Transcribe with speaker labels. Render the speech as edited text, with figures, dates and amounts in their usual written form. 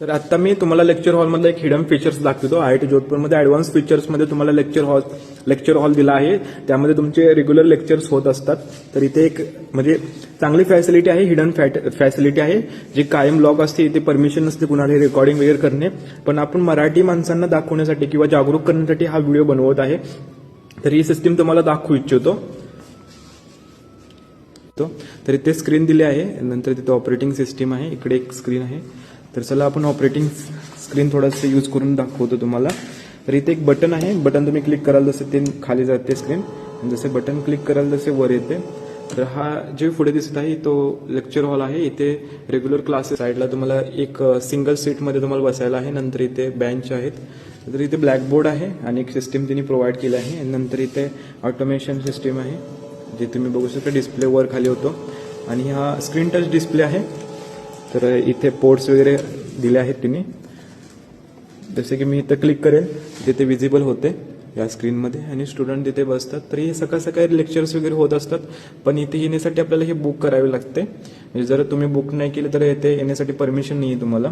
Speaker 1: तर आता मी तुम्हाला लेक्चर हॉलमधला एक हिडन फीचर्स दाखवतो. IIT जोधपूरमध्ये ॲडव्हान्स फीचर्समध्ये तुम्हाला लेक्चर हॉल दिला आहे. त्यामध्ये तुमचे रेग्युलर लेक्चर्स होत असतात. तर इथे एक म्हणजे चांगली फॅसिलिटी आहे, हिडन फॅसिलिटी आहे, जी कायम लॉक असते. इथे परमिशन नसते कुणाला रेकॉर्डिंग वगैरे करणे. पण आपण मराठी माणसांना दाखवण्यासाठी किंवा जागरूक करण्यासाठी हा व्हिडिओ बनवत आहे. तर ही सिस्टीम तुम्हाला दाखवू इच्छितो. तर इथे स्क्रीन दिली आहे, नंतर तिथे ऑपरेटिंग सिस्टीम आहे, इकडे एक स्क्रीन आहे. तर चला आपण ऑपरेटिंग स्क्रीन थोडंसं यूज करून दाखवतो तुम्हाला. तर इथे एक बटन आहे, बटन तुम्ही क्लिक कराल जसं ते खाली जाते स्क्रीन, जसे बटन क्लिक कराल तसे वर येते. तर हा जे पुढे दिसत आहे तो लेक्चर हॉल आहे. इथे रेग्युलर क्लासेस साईडला तुम्हाला एक सिंगल सीटमध्ये तुम्हाला बसायला आहे. नंतर इथे बेंच आहेत. तर इथे ब्लॅकबोर्ड आहे आणि एक सिस्टीम त्यांनी प्रोव्हाइड केली आहे. नंतर इथे ऑटोमेशन सिस्टीम आहे, जे तुम्ही बघू शकता डिस्प्ले वर खाली होतो. आणि हा स्क्रीन टच डिस्प्ले आहे. तर इथे पोर्ट्स वगैरे दिले आहेत त्यांनी. जसे की मी इथं क्लिक करेल तिथे विजिबल होते या स्क्रीनमध्ये आणि स्टुडंट तिथे बसतात. तर हे सकाळ सकाळी लेक्चर्स वगैरे होत असतात. पण इथे येण्यासाठी आपल्याला हे बुक करावे लागते. म्हणजे जर तुम्ही बुक नाही केले तर इथे येण्यासाठी परमिशन नाही आहे तुम्हाला.